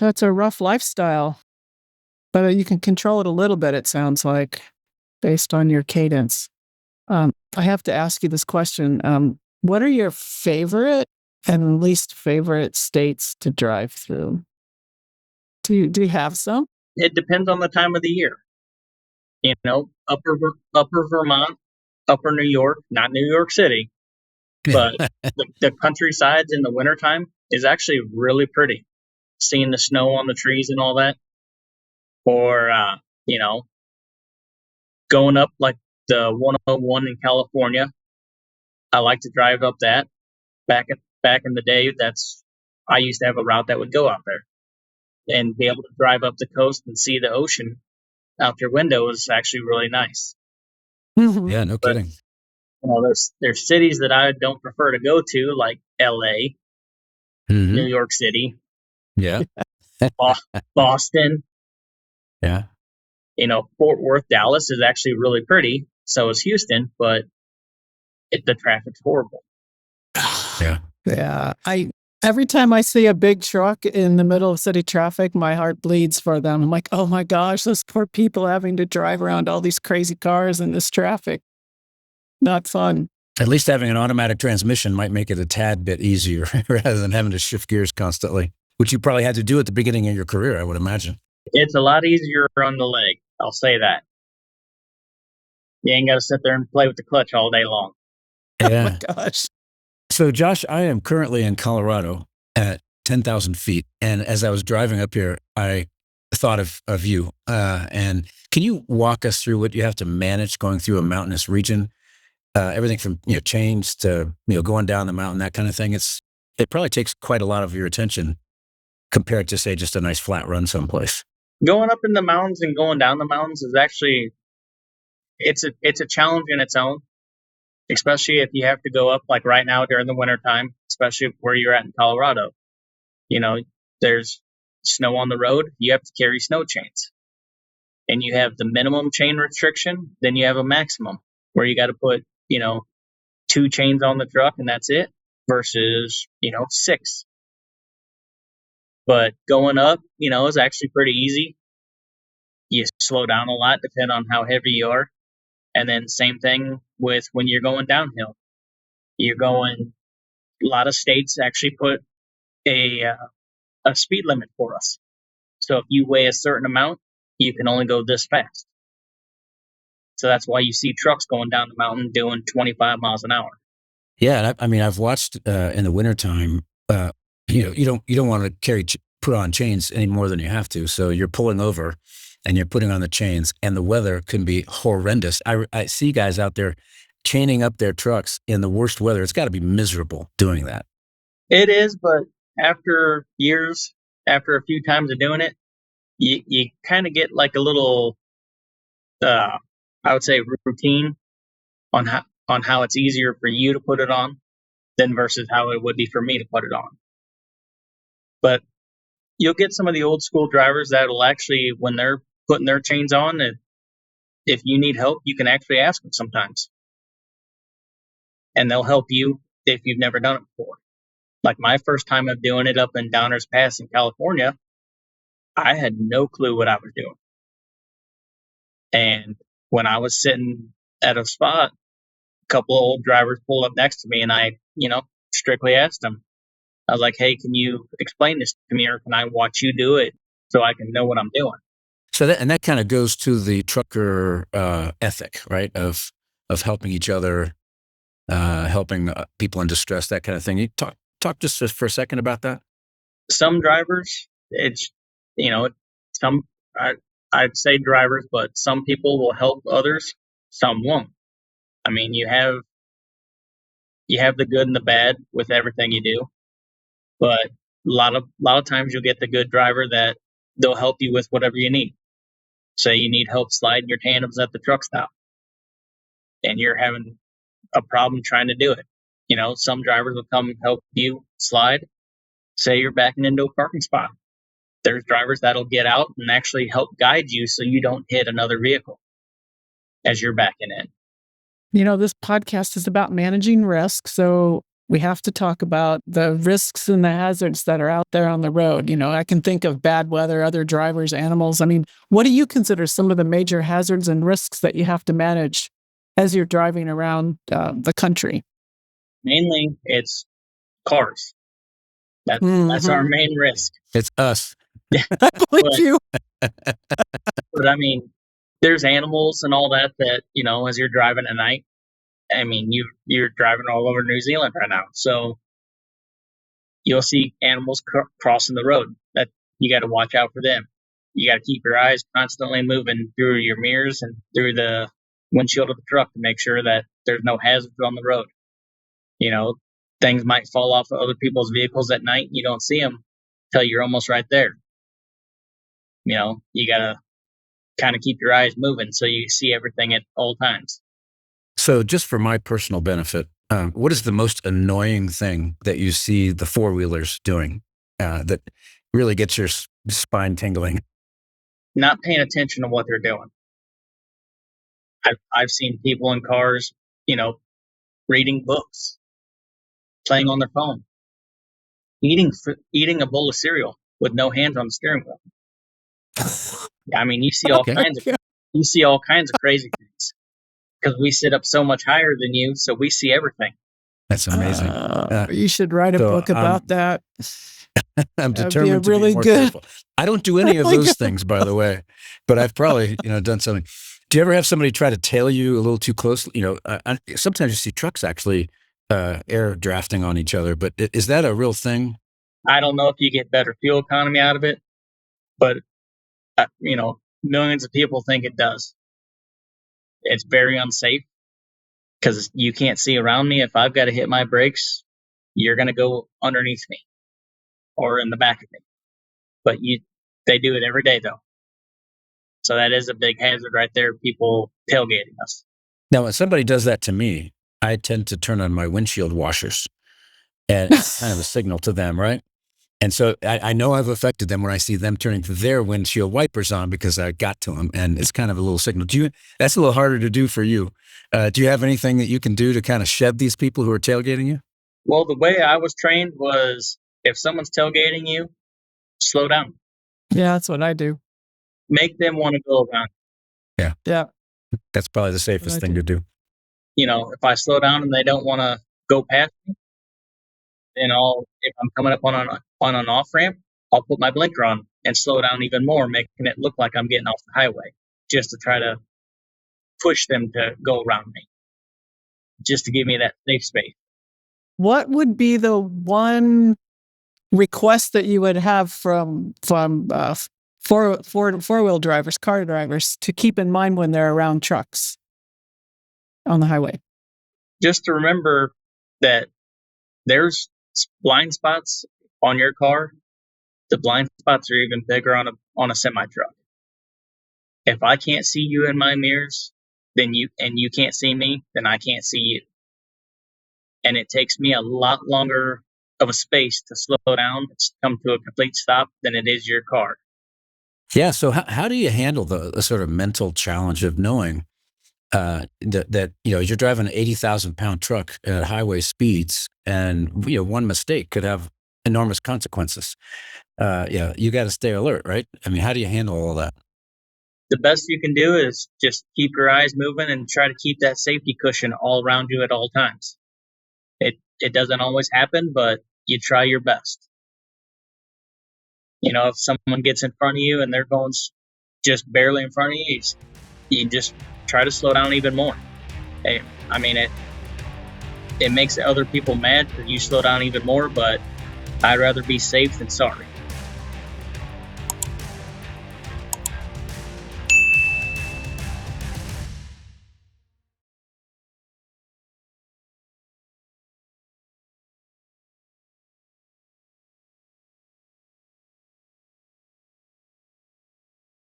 That's a rough lifestyle, but you can control it a little bit, it sounds like, based on your cadence. I have to ask you this question. What are your favorite and least favorite states to drive through? Do you have some? It depends on the time of the year. Upper Vermont, upper New York, not New York City, but the countrysides in the wintertime is actually really pretty. Seeing the snow on the trees and all that. Or, going up like the 101 in California. I like to drive up that. Back in the day, I used to have a route that would go out there, and be able to drive up the coast and see the ocean out your window is actually really nice. Yeah, no But, kidding. There's cities that I don't prefer to go to, like LA, New York City, Yeah. Boston. Yeah. Fort Worth, Dallas is actually really pretty. So is Houston, but the traffic's horrible. Yeah. Yeah. Every time I see a big truck in the middle of city traffic, my heart bleeds for them. I'm like, oh my gosh, those poor people having to drive around all these crazy cars in this traffic. Not fun. At least having an automatic transmission might make it a tad bit easier rather than having to shift gears constantly, which you probably had to do at the beginning of your career, I would imagine. It's a lot easier on the leg. I'll say that. You ain't got to sit there and play with the clutch all day long. Yeah. Oh my gosh. So, Josh, I am currently in Colorado at 10,000 feet. And as I was driving up here, I thought of you. And can you walk us through what you have to manage going through a mountainous region? Everything from chains to going down the mountain, that kind of thing. It probably takes quite a lot of your attention compared to, say, just a nice flat run someplace. Going up in the mountains and going down the mountains is actually it's a challenge in its own, especially if you have to go up like right now during the wintertime, especially where you're at in Colorado. There's snow on the road, you have to carry snow chains. And you have the minimum chain restriction, then you have a maximum where you got to put, 2 chains on the truck and that's it versus, 6. But going up, is actually pretty easy. You slow down a lot depending on how heavy you are. And then same thing with when you're going downhill. A lot of states actually put a speed limit for us. So if you weigh a certain amount, you can only go this fast. So that's why you see trucks going down the mountain doing 25 miles an hour. Yeah, I mean, I've watched in the wintertime, you don't want to put on chains any more than you have to. So you're pulling over and you're putting on the chains, and the weather can be horrendous. I see guys out there chaining up their trucks in the worst weather. It's got to be miserable doing that. It is, but after a few times of doing it, you kind of get like a little, I would say, routine on how it's easier for you to put it on than versus how it would be for me to put it on. But you'll get some of the old school drivers that will actually, when they're putting their chains on, and if you need help, you can actually ask them sometimes. And they'll help you if you've never done it before. Like my first time of doing it up in Downers Pass in California, I had no clue what I was doing. And when I was sitting at a spot, a couple of old drivers pulled up next to me, and I, strictly asked them. I was like, hey, can you explain this to me, or can I watch you do it so I can know what I'm doing? So that kind of goes to the trucker ethic, right? Of helping each other, helping people in distress, that kind of thing. You talk just for a second about that. Some drivers, it's I'd say drivers, but some people will help others, some won't. I mean, you have the good and the bad with everything you do, but a lot of times you'll get the good driver that they'll help you with whatever you need. Say you need help sliding your tandems at the truck stop, and you're having a problem trying to do it. Some drivers will come help you slide. Say you're backing into a parking spot. There's drivers that'll get out and actually help guide you so you don't hit another vehicle as you're backing in. This podcast is about managing risk. So we have to talk about the risks and the hazards that are out there on the road. I can think of bad weather, other drivers, animals. I mean, what do you consider some of the major hazards and risks that you have to manage as you're driving around the country? Mainly, it's cars. That's our main risk. It's us. I believe you. But I mean, there's animals and all that, as you're driving at night. I mean, you're driving all over New Zealand right now, so you'll see animals crossing the road. That you got to watch out for them. You got to keep your eyes constantly moving through your mirrors and through the windshield of the truck to make sure that there's no hazards on the road. Things might fall off of other people's vehicles at night. You don't see them till you're almost right there. You got to kind of keep your eyes moving so you see everything at all times. So just for my personal benefit, what is the most annoying thing that you see the four-wheelers doing that really gets your spine tingling? Not paying attention to what they're doing. I've seen people in cars, reading books, playing on their phone, eating a bowl of cereal with no hands on the steering wheel. I mean, you see all kinds of crazy things because we sit up so much higher than you, so we see everything. That's amazing. You should write a book about that. I'm determined to be more careful. I don't do any of those things, by the way, but I've probably done something. Do you ever have somebody try to tail you a little too close? Sometimes you see trucks actually air drafting on each other, but is that a real thing? I don't know if you get better fuel economy out of it, but millions of people think it does. It's very unsafe because you can't see around me. If I've got to hit my brakes, you're going to go underneath me or in the back of me. But they do it every day, though. So that is a big hazard right there, people tailgating us. Now, when somebody does that to me, I tend to turn on my windshield washers. And it's kind of a signal to them, right? And so I know I've affected them when I see them turning their windshield wipers on because I got to them, and it's kind of a little signal. That's a little harder to do for you. Do you have anything that you can do to kind of shed these people who are tailgating you? Well, the way I was trained was if someone's tailgating you, slow down. Yeah, that's what I do. Make them want to go around. Yeah. That's probably the safest thing to do. If I slow down and they don't want to go past me, then if I'm coming up on an off ramp, I'll put my blinker on and slow down even more, making it look like I'm getting off the highway, just to try to push them to go around me, just to give me that safe space. What would be the one request that you would have from four-wheel drivers, car drivers, to keep in mind when they're around trucks on the highway? Just to remember that there's blind spots on your car. The blind spots are even bigger on a semi-truck. If I can't see you in my mirrors, then you can't see me, then I can't see you. And it takes me a lot longer of a space to slow down, to come to a complete stop than it is your car. Yeah. So how do you handle the sort of mental challenge of knowing that you're driving an 80,000-pound truck at highway speeds, and one mistake could have enormous consequences? You got to stay alert, right? I mean, how do you handle all that? The best you can do is just keep your eyes moving and try to keep that safety cushion all around you at all times. It doesn't always happen, but you try your best. If someone gets in front of you and they're going just barely in front of you, you just try to slow down even more. It makes other people mad because you slow down even more, but I'd rather be safe than sorry.